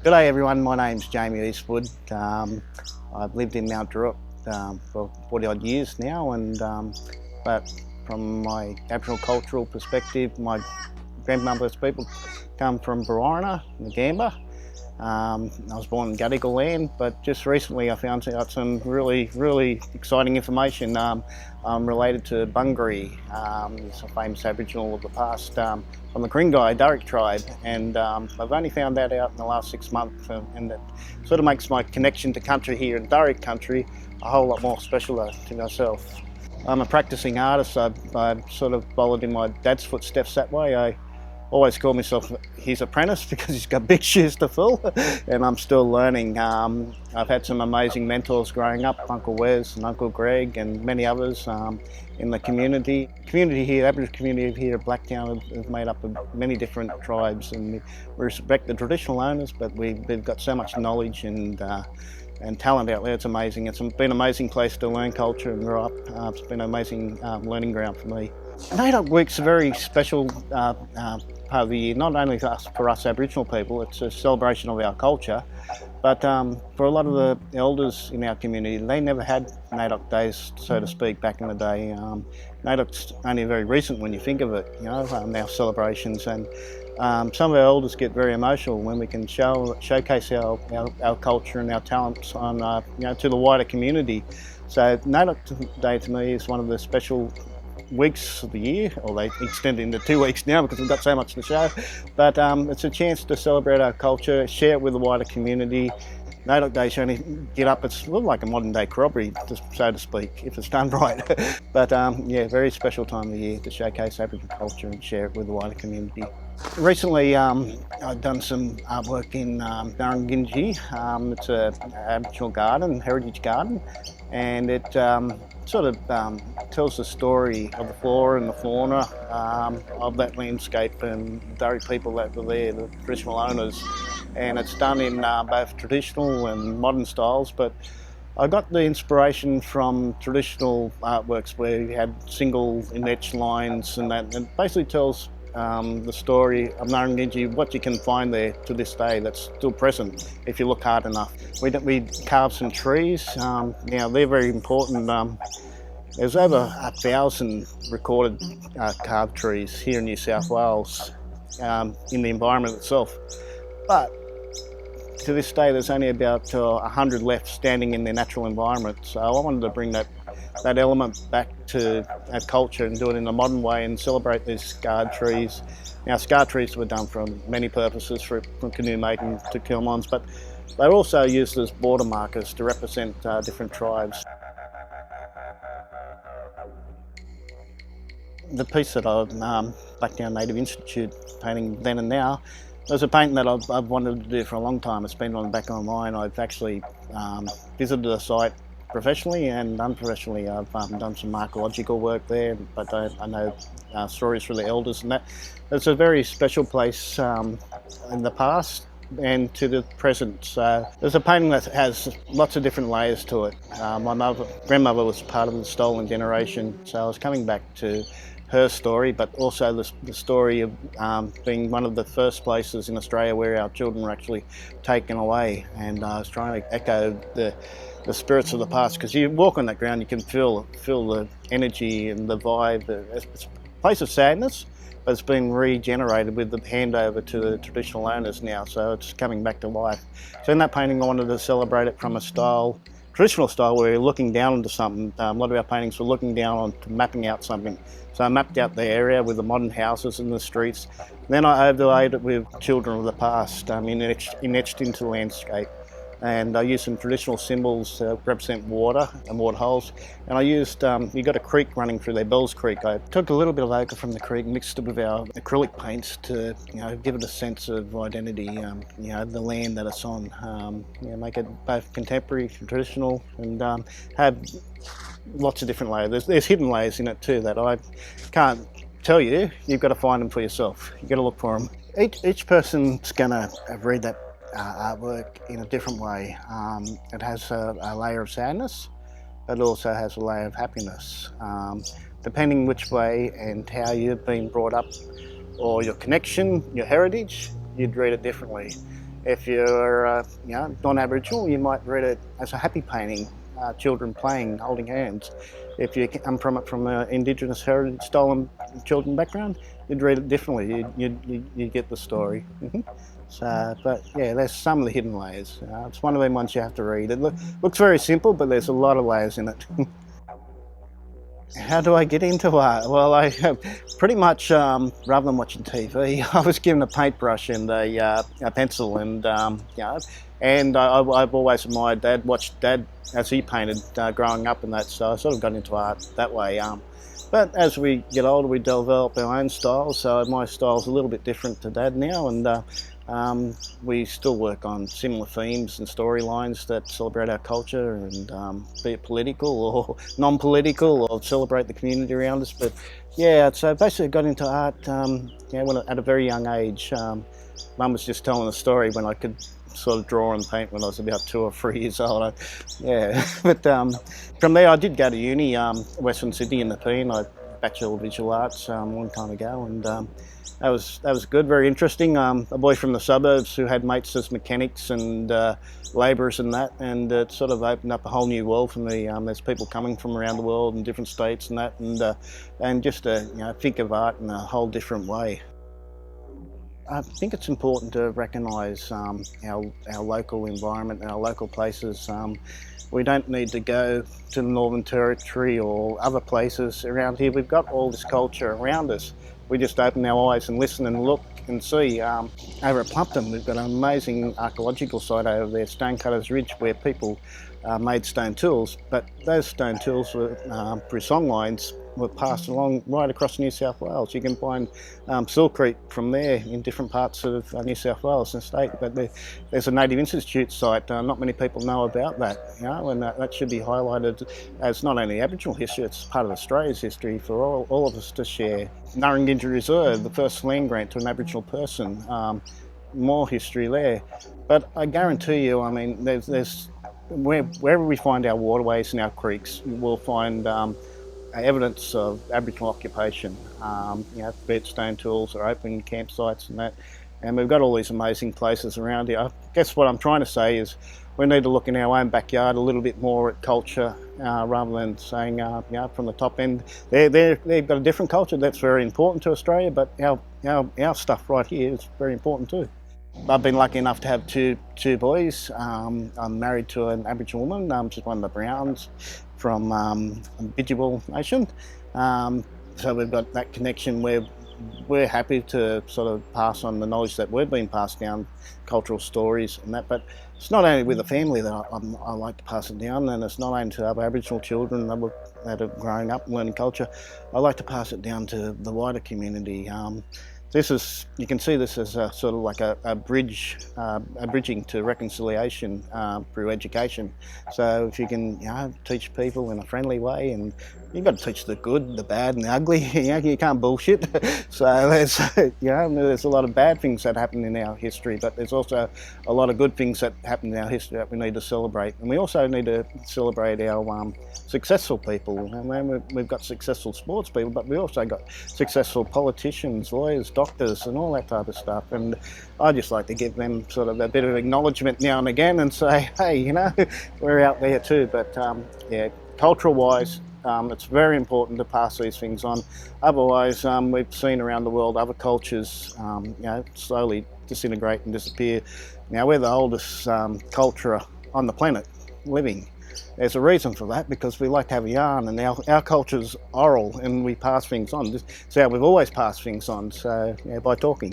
G'day everyone, my name's Jamie Eastwood. I've lived in Mount Druitt for 40 odd years now, but from my Aboriginal cultural perspective, my grandmother's people come from Berowra, Ngamba. I was born in Gadigal land, but just recently I found out some really exciting information. I'm related to Bungary, it's a famous Aboriginal of the past, from the Kringai Darug tribe, and I've only found that out in the last 6 months, and it sort of makes my connection to country here in Darug country a whole lot more special to myself. I'm a practicing artist. I've sort of followed in my dad's footsteps that way. I always call myself his apprentice because he's got big shoes to fill and I'm still learning. I've had some amazing mentors growing up, Uncle Wes and Uncle Greg and many others in the community. The Aboriginal community here at Blacktown is made up of many different tribes, and we respect the traditional owners, but we've got so much knowledge and talent out there. It's amazing. It's been an amazing place to learn culture and grow up. It's been an amazing learning ground for me. NAIDOC Week's a very special part of the year, not only for us Aboriginal people. It's a celebration of our culture, but for a lot of the elders in our community, they never had NAIDOC days, so to speak, back in the day. NAIDOC's only very recent when you think of it, our celebrations, and some of our elders get very emotional when we can showcase our culture and our talents on, to the wider community. So NAIDOC Day to me is one of the special weeks of the year, or they extend it into 2 weeks now because we've got so much to show, but it's a chance to celebrate our culture, share it with the wider community. NAIDOC Day should only get up, it's a little like a modern day corroboree, so to speak, if it's done right. But yeah, very special time of the year to showcase Aboriginal culture and share it with the wider community. Recently I've done some artwork in Narrangin. It's an Aboriginal garden, heritage garden, and it sort of tells the story of the flora and the fauna of that landscape and the Darug people that were there, the traditional owners. And it's done in both traditional and modern styles, but I got the inspiration from traditional artworks where you had single etched lines, and that it basically tells the story of Narrangin, what you can find there to this day that's still present if you look hard enough. We carved some trees. Now they're very important. There's over 1,000 recorded carved trees here in New South Wales in the environment itself, but to this day there's only about 100 left standing in their natural environment. So I wanted to bring that element back to our culture and do it in a modern way and celebrate these scarred trees. Now, scar trees were done for many purposes, from canoe making to kilns, but they're also used as border markers to represent different tribes. The piece that Blacktown Native Institute painting then and now, there's a painting that I've wanted to do for a long time. It's been on the back of my mind. I've actually visited the site professionally and unprofessionally. I've done some archaeological work there, but I know stories from the elders, and that it's a very special place in the past and to the present. So there's a painting that has lots of different layers to it. My grandmother was part of the stolen generation, so I was coming back to her story, but also the story of being one of the first places in Australia where our children were actually taken away. And I was trying to echo the spirits of the past, because you walk on that ground, you can feel the energy and the vibe. It's a place of sadness, but it's been regenerated with the handover to the traditional owners now, so it's coming back to life. So in that painting I wanted to celebrate it from a traditional style, where you're looking down into something. A lot of our paintings were looking down onto mapping out something. So I mapped out the area with the modern houses and the streets. Then I overlaid it with children of the past, etched into the landscape. And I used some traditional symbols to represent water and water holes. And I used, you got a creek running through there, Bells Creek. I took a little bit of ochre from the creek, mixed it with our acrylic paints to, give it a sense of identity, the land that it's on. Make it both contemporary and traditional, and have lots of different layers. There's hidden layers in it too that I can't tell you. You've got to find them for yourself. You've got to look for them. Each person's going to read that artwork in a different way. It has a layer of sadness, but it also has a layer of happiness. Depending which way and how you've been brought up, or your connection, your heritage, you'd read it differently. If you're non-Aboriginal, you might read it as a happy painting, children playing, holding hands. If you come from an Indigenous heritage stolen children background, you'd read it differently. You'd get the story. So, but yeah, there's some of the hidden layers. It's one of them ones you have to read. It looks very simple, but there's a lot of layers in it. How do I get into art? Well, I pretty much, rather than watching TV, I was given a paintbrush and a pencil, and and I've always admired Dad. Watched Dad as he painted growing up, and that, so I sort of got into art that way. But as we get older, we develop our own styles. So my style's a little bit different to Dad now, and we still work on similar themes and storylines that celebrate our culture, and be it political or non-political, or celebrate the community around us. But yeah, so basically got into art at a very young age. Mum was just telling a story when I could sort of draw and paint when I was about 2 or 3 years old. But from there I did go to uni, Western Sydney in Nepean. I Bachelor of Visual Arts a long time ago, and that was good, very interesting. A boy from the suburbs who had mates as mechanics and labourers and that, and it sort of opened up a whole new world for me. There's people coming from around the world in different states and that, and just to think of art in a whole different way. I think it's important to recognise our local environment, our local places. We don't need to go to the Northern Territory or other places around here. We've got all this culture around us. We just open our eyes and listen and look and see. Over at Plumpton, we've got an amazing archaeological site over there, Stonecutters Ridge, where people made stone tools, but those stone tools were through songlines were passed along right across New South Wales. You can find silkreep from there in different parts of New South Wales and state. But there's a Native Institute site. Not many people know about that, and that should be highlighted as not only Aboriginal history, it's part of Australia's history for all of us to share. Nurrungindra Reserve, the first land grant to an Aboriginal person, more history there. But I guarantee you, I mean, there's wherever we find our waterways and our creeks, we'll find evidence of Aboriginal occupation, be it stone tools or open campsites and that. And we've got all these amazing places around here. I guess what I'm trying to say is we need to look in our own backyard a little bit more at culture, rather than saying, from the top end. They've got a different culture that's very important to Australia, but our stuff right here is very important too. I've been lucky enough to have two boys. I'm married to an Aboriginal woman. She's one of the Browns from Bidjigal Nation. So we've got that connection where we're happy to sort of pass on the knowledge that we've been passed down, cultural stories and that. But it's not only with the family that I like to pass it down, and it's not only to other Aboriginal children that are growing up and learning culture. I like to pass it down to the wider community. You can see this as a sort of like a bridging to reconciliation through education. So if you can teach people in a friendly way, and you've got to teach the good, the bad and the ugly, you can't bullshit. So there's a lot of bad things that happen in our history, but there's also a lot of good things that happen in our history that we need to celebrate. And we also need to celebrate our successful people. And we've got successful sports people, but we also got successful politicians, lawyers, doctors and all that type of stuff. And I just like to give them sort of a bit of acknowledgement now and again and say, hey, we're out there too. But cultural wise, it's very important to pass these things on. Otherwise, we've seen around the world other cultures slowly disintegrate and disappear. Now we're the oldest culture on the planet living. There's a reason for that, because we like to have a yarn, and our culture's oral and we pass things on. It's how we've always passed things on, so by talking.